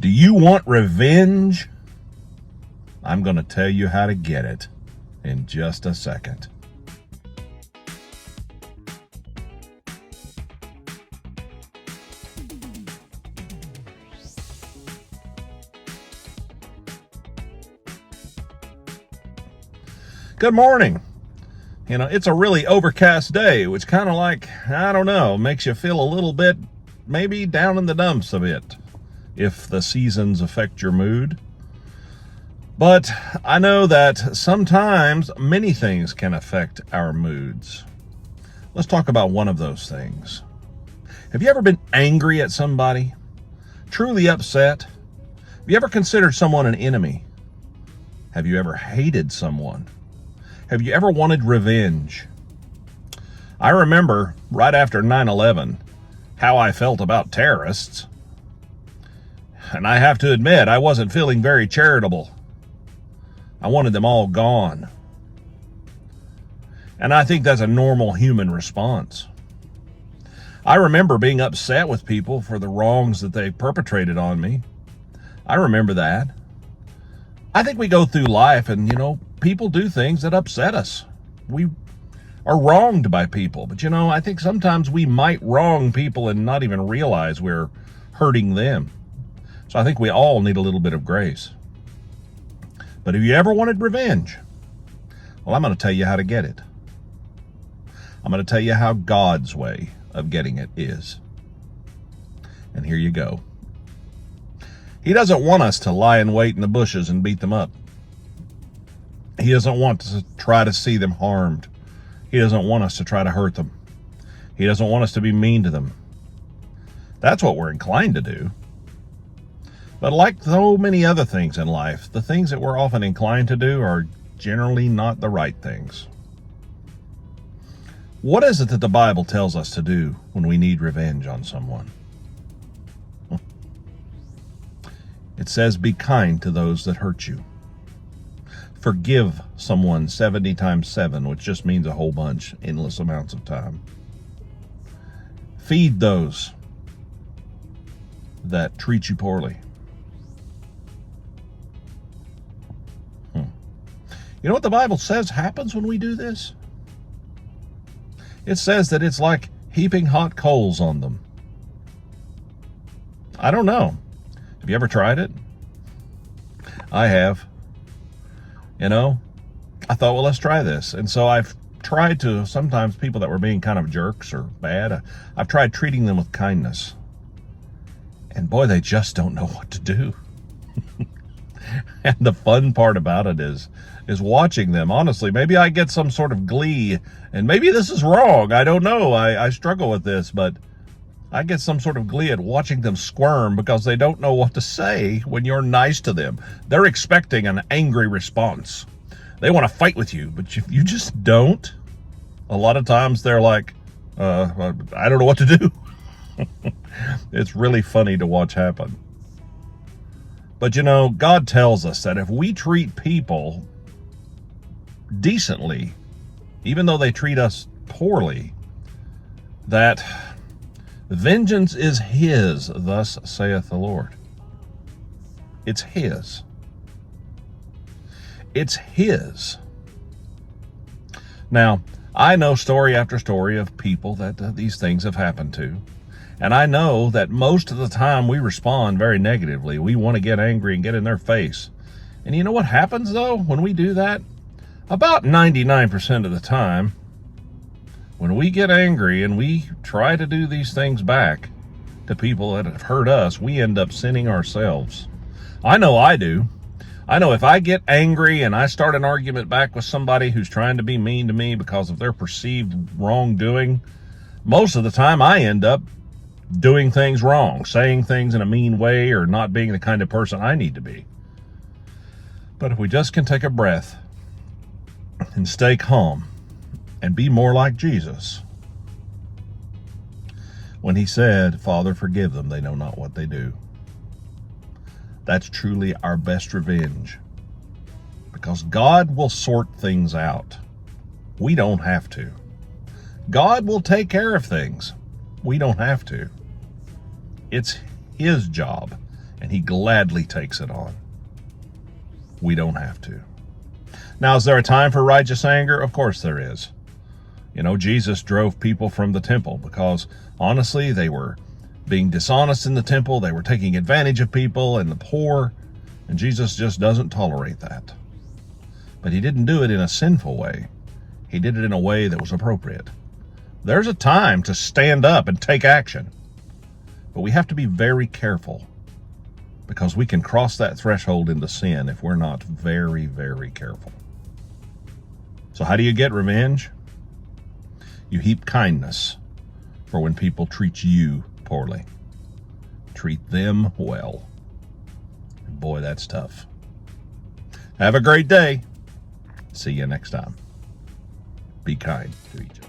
Do you want revenge? I'm going to tell you how to get it in just a second. Good morning. It's a really overcast day, which kind of makes you feel a little bit, maybe down in the dumps a bit, if the seasons affect your mood. But I know that sometimes many things can affect our moods. Let's talk about one of those things. Have you ever been angry at somebody? Truly upset? Have you ever considered someone an enemy? Have you ever hated someone? Have you ever wanted revenge? I remember right after 9/11 how I felt about terrorists. And I have to admit, I wasn't feeling very charitable. I wanted them all gone. And I think that's a normal human response. I remember being upset with people for the wrongs that they perpetrated on me. I remember that. I think we go through life and, people do things that upset us. We are wronged by people. But, I think sometimes we might wrong people and not even realize we're hurting them. So I think we all need a little bit of grace. But have you ever wanted revenge? Well, I'm going to tell you how to get it. I'm going to tell you how God's way of getting it is. And here you go. He doesn't want us to lie in wait in the bushes and beat them up. He doesn't want to try to see them harmed. He doesn't want us to try to hurt them. He doesn't want us to be mean to them. That's what we're inclined to do. But like so many other things in life, the things that we're often inclined to do are generally not the right things. What is it that the Bible tells us to do when we need revenge on someone? It says, be kind to those that hurt you. Forgive someone 70 times 7, which just means a whole bunch, endless amounts of time. Feed those that treat you poorly. You know what the Bible says happens when we do this? It says that it's like heaping hot coals on them. I don't know. Have you ever tried it? I have. I thought, well, let's try this. And so I've tried to, sometimes people that were being kind of jerks or bad, I've tried treating them with kindness. And boy, they just don't know what to do. And the fun part about it is watching them. Honestly, maybe I get some sort of glee, and maybe this is wrong. I don't know. I struggle with this, but I get some sort of glee at watching them squirm because they don't know what to say when you're nice to them. They're expecting an angry response. They want to fight with you, but if you just don't, a lot of times they're like, I don't know what to do. It's really funny to watch happen. But God tells us that if we treat people decently, even though they treat us poorly, that vengeance is His, thus saith the Lord. It's His. It's His. Now, I know story after story of people that these things have happened to. And I know that most of the time we respond very negatively. We want to get angry and get in their face. And you know what happens, though, when we do that? About 99% of the time, when we get angry and we try to do these things back to people that have hurt us, we end up sinning ourselves. I know I do. I know if I get angry and I start an argument back with somebody who's trying to be mean to me because of their perceived wrongdoing, most of the time I end up doing things wrong, saying things in a mean way, or not being the kind of person I need to be. But if we just can take a breath and stay calm and be more like Jesus, when He said, Father, forgive them, they know not what they do. That's truly our best revenge, because God will sort things out. We don't have to. God will take care of things. We don't have to. It's His job, and he gladly takes it on. We don't have to. Now, is there a time for righteous anger? Of course there is. Jesus drove people from the temple because, honestly, they were being dishonest in the temple. They were taking advantage of people and the poor, and Jesus just doesn't tolerate that. But he didn't do it in a sinful way. He did it in a way that was appropriate. There's a time to stand up and take action, but we have to be very careful because we can cross that threshold into sin if we're not very, very careful. So how do you get revenge? You heap kindness for when people treat you poorly. Treat them well. Boy, that's tough. Have a great day. See you next time. Be kind to each other.